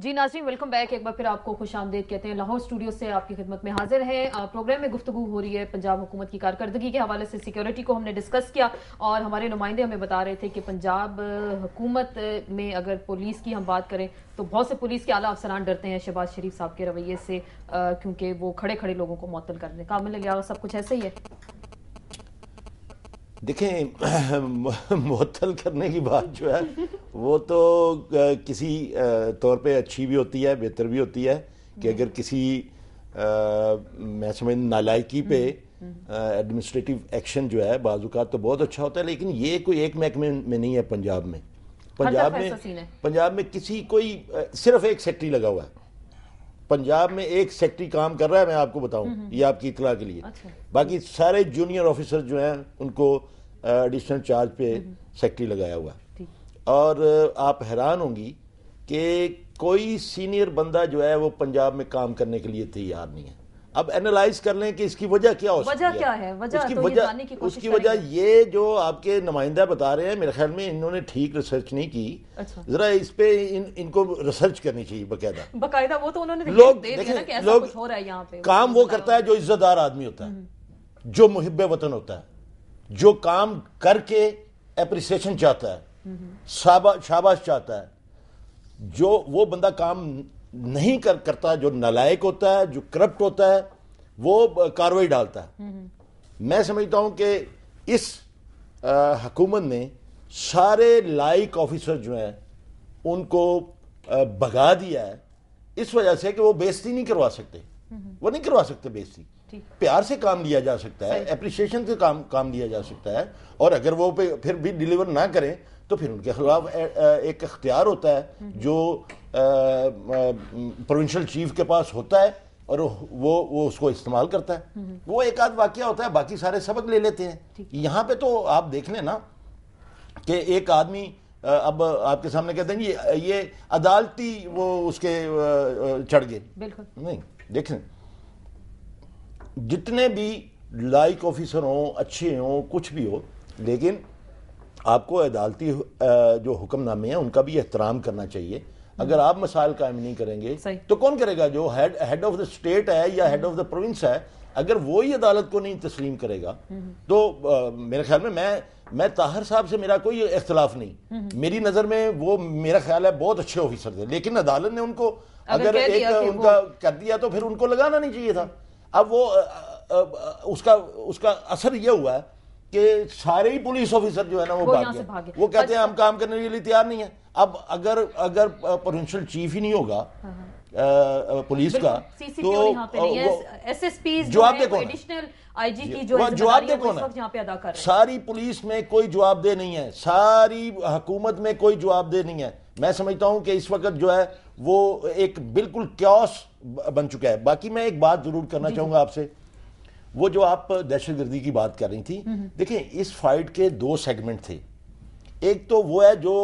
جی ناظرین welcome back, ایک بار پھر آپ کو خوش آمدید کہتے ہیں۔ لاہور اسٹوڈیو سے آپ کی خدمت میں حاضر ہیں۔ پروگرام میں گفتگو ہو رہی ہے پنجاب حکومت کی کارکردگی کے حوالے سے، سیکیورٹی کو ہم نے ڈسکس کیا اور ہمارے نمائندے ہمیں بتا رہے تھے کہ پنجاب حکومت میں اگر پولیس کی ہم بات کریں تو بہت سے پولیس کے اعلیٰ افسران ڈرتے ہیں شہباز شریف صاحب کے رویے سے، کیونکہ وہ کھڑے کھڑے لوگوں کو معطل کر دیں۔ کامل الیاس سب کچھ ایسے ہی ہے؟ دیکھیں، معطل کرنے کی بات جو ہے وہ تو کسی طور پہ اچھی بھی ہوتی ہے، بہتر بھی ہوتی ہے کہ اگر کسی میں سمجھ نالائکی پہ ایڈمنسٹریٹو ایکشن جو ہے بعض اوقات تو بہت اچھا ہوتا ہے، لیکن یہ کوئی ایک محکمے میں نہیں ہے پنجاب میں۔ پنجاب میں کسی کوئی صرف ایک سیکٹری لگا ہوا ہے۔ پنجاب میں ایک سیکٹری کام کر رہا ہے، میں آپ کو بتاؤں، یہ آپ کی اطلاع کے لیے۔ باقی سارے جونیئر آفیسر جو ہیں ان کو ایڈیشنل چارج پہ سیکٹری لگایا ہوا ہے۔ اور آپ حیران ہوں گی کہ کوئی سینئر بندہ جو ہے وہ پنجاب میں کام کرنے کے لیے تیار نہیں ہے۔ اب اینالائز کر لیں کہ اس کی وجہ کیا ہو سکتی ہے۔ وجہ کیا ہے؟ اس کی وجہ یہ جو آپ کے نمائندہ بتا رہے ہیں، میرے خیال میں انہوں نے ٹھیک ریسرچ نہیں کی۔ ذرا اس پہ ان کو ریسرچ کرنی چاہیے باقاعدہ۔ وہ تو انہوں نے لوگ کام وہ کرتا ہے جو عزت دار آدمی ہوتا ہے، جو محب وطن ہوتا ہے، جو کام کر کے اپریسیشن چاہتا ہے، شاباش چاہتا ہے۔ جو وہ بندہ کام نہیں کرتا، جو نالائق ہوتا ہے، جو کرپٹ ہوتا ہے، وہ کاروائی ڈالتا ہے۔ میں سمجھتا ہوں کہ اس حکومت نے سارے لائق آفیسر جو ہیں ان کو بھگا دیا ہے، اس وجہ سے کہ وہ بےعزتی نہیں کروا سکتے۔ وہ نہیں کروا سکتے بےعزتی۔ پیار سے کام لیا جا سکتا ہے، اپریشیشن سے کام لیا جا سکتا ہے، اور اگر وہ پھر بھی ڈیلیور نہ کریں تو پھر ان کے خلاف ایک اختیار ہوتا ہے جو پروونشل چیف کے پاس ہوتا ہے، اور وہ اس کو استعمال کرتا ہے۔ وہ ایک آدھ واقعہ ہوتا ہے، باقی سارے سبق لے لیتے ہیں۔ یہاں پہ تو آپ دیکھ لیں نا کہ ایک آدمی اب آپ کے سامنے کہتے ہیں یہ عدالتی وہ اس کے چڑھ گئے۔ نہیں، دیکھیں، جتنے بھی لائق آفیسر ہوں، اچھے ہوں، کچھ بھی ہو، لیکن آپ کو عدالتی جو حکم نامے ہیں ان کا بھی احترام کرنا چاہیے۔ اگر آپ مسائل قائم نہیں کریں گے تو کون کرے گا؟ جو ہیڈ آف دا اسٹیٹ ہے یا ہیڈ آف دا پروونس ہے، اگر وہی عدالت کو نہیں تسلیم کرے گا تو میرے خیال میں طاہر صاحب سے میرا کوئی اختلاف نہیں، میری نظر میں وہ میرا خیال ہے بہت اچھے آفیسر تھے، لیکن عدالت نے ان کو اگر ایک ان کا کر دیا تو پھر ان کو لگانا نہیں چاہیے تھا۔ اب وہ اس کا اثر یہ ہوا ہے کہ سارے ہی پولیس آفیسر جو ہے نا وہ بھاگ گئے۔ وہ کہتے ہیں ہم کام کرنے کے لیے تیار نہیں ہیں۔ اب اگر پروونشل چیف ہی نہیں ہوگا پولیس کا تو جواب دہ کون ہے؟ جواب دہ کون ہے؟ ساری پولیس میں کوئی جواب دہ نہیں ہے، ساری حکومت میں کوئی جواب دہ نہیں ہے۔ میں سمجھتا ہوں کہ اس وقت جو ہے وہ ایک بالکل کیوس بن چکا ہے۔ باقی میں ایک بات ضرور کرنا چاہوں گا آپ سے، وہ جو آپ دہشت گردی کی بات کر رہی تھی، دیکھیں اس فائٹ کے دو سیگمنٹ تھے۔ ایک تو وہ ہے جو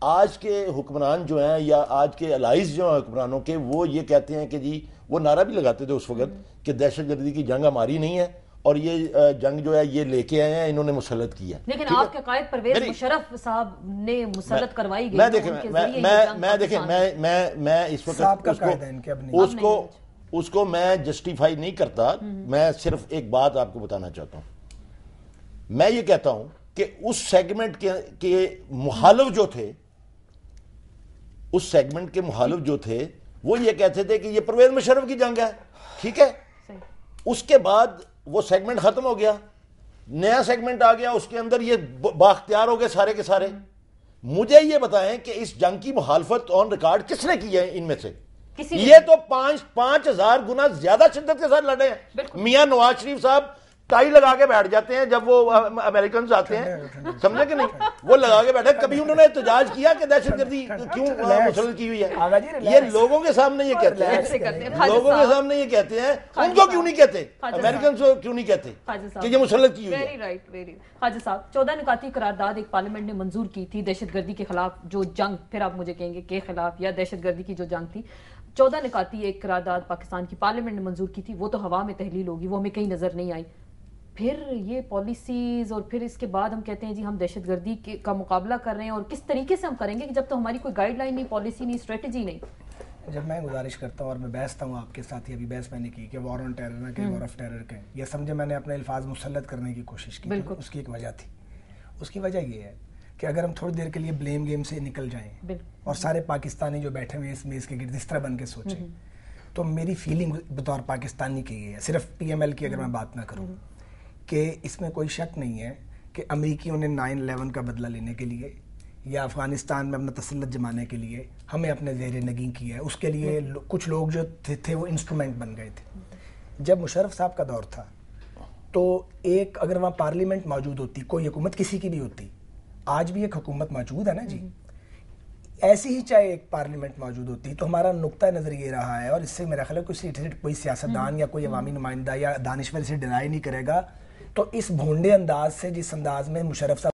آج کے حکمران جو ہیں یا آج کے الائز جو ہیں حکمرانوں کے، وہ یہ کہتے ہیں کہ جی، وہ نعرہ بھی لگاتے تھے اس وقت کہ دہشت گردی کی جنگ ہماری نہیں ہے اور یہ جنگ جو ہے یہ لے کے آئے ہیں، انہوں نے مسلط کیا۔ لیکن آپ کے قائد پرویز مشرف صاحب نے مسلط کروائی گئی۔ میں اس وقت اس کو میں جسٹیفائی نہیں کرتا، میں صرف ایک بات آپ کو بتانا چاہتا ہوں۔ میں یہ کہتا ہوں کہ اس سیگمنٹ کے مخالف جو تھے، اس سیگمنٹ کے مخالف جو تھے وہ یہ کہتے تھے کہ یہ پرویز مشرف کی جنگ ہے، ٹھیک ہے۔ اس کے بعد وہ سیگمنٹ ختم ہو گیا، نیا سیگمنٹ آ گیا، اس کے اندر یہ بااختیار ہو گئے سارے کے سارے۔ مجھے یہ بتائیں کہ اس جنگ کی مخالفت آن ریکارڈ کس نے کی ہے ان میں سے؟ یہ تو 5,000 گنا زیادہ شدت کے ساتھ لڑے ہیں۔ میاں نواز شریف صاحب ٹائی لگا کے بیٹھ جاتے ہیں جب وہ امریکنز آتے ہیں، سمجھے کہ نہیں؟ وہ لگا کے بیٹھے، کبھی انہوں نے احتجاج کیا کہ دہشت گردی کیوں مسلط کی ہوئی ہے؟ یہ لوگوں کے سامنے یہ کہتے ہیں، لوگوں کے سامنے یہ کہتے ہیں، ان کو کیوں نہیں کہتے؟ امریکنز کو کیوں نہیں کہتے کہ یہ مسلط کی ہوئی ہے؟ خواجہ صاحب، 14 نکاتی قرارداد ایک پارلیمنٹ نے منظور کی تھی دہشت گردی کے خلاف جو جنگ، پھر آپ مجھے کہیں گے کے خلاف یا دہشت گردی کی جو جنگ تھی، 14 نکاتی ایک قرارداد پاکستان کی پارلیمنٹ نے منظور کی تھی، وہ تو ہوا میں تحلیل ہوگی، وہ ہمیں کہیں نظر نہیں آئی۔ پھر یہ پالیسیز اور پھر اس کے بعد ہم کہتے ہیں جی ہم دہشت گردی کا مقابلہ کر رہے ہیں، اور کس طریقے سے ہم کریں گے کہ جب تو ہماری کوئی گائیڈ لائن نہیں، پالیسی نہیں، اسٹریٹجی نہیں۔ جب میں گزارش کرتا ہوں اور میں بحثتا ہوں آپ کے ساتھ، ابھی بحث میں نے کی کہ وار آن ٹیرر نہ کہ وار آف ٹیرر کہیں، یہ سمجھے میں نے اپنے الفاظ مسلط کرنے کی کوشش کی، اس کی ایک وجہ تھی. اس کی وجہ یہ ہے کہ اگر ہم تھوڑی دیر کے لیے بلیم گیم سے نکل جائیں اور سارے پاکستانی جو بیٹھے ہوئے اس میز کے گرد اس طرح بن کے سوچیں، تو میری فیلنگ بطور پاکستانی کی ہے، صرف پی ایم ایل کی اگر میں بات نہ کروں، کہ اس میں کوئی شک نہیں ہے کہ امریکیوں نے 9/11 کا بدلہ لینے کے لیے یا افغانستان میں اپنا تسلط جمانے کے لیے ہمیں اپنے زیر نگین کیا ہے. اس کے لیے کچھ لوگ جو تھے وہ انسٹرومنٹ بن گئے تھے. جب مشرف صاحب کا دور تھا تو ایک اگر وہاں پارلیمنٹ موجود ہوتی، کوئی حکومت کسی کی بھی ہوتی، آج بھی ایک حکومت موجود ہے نا جی، ایسی ہی چاہے ایک پارلیمنٹ موجود ہوتی تو ہمارا نقطہ نظر یہ رہا ہے، اور اس سے میرا خیال ہے کوئی سیاستدان یا کوئی عوامی نمائندہ یا دانشور اسے ڈینائی نہیں کرے گا، تو اس بھونڈے انداز سے جس انداز میں مشرف صاحب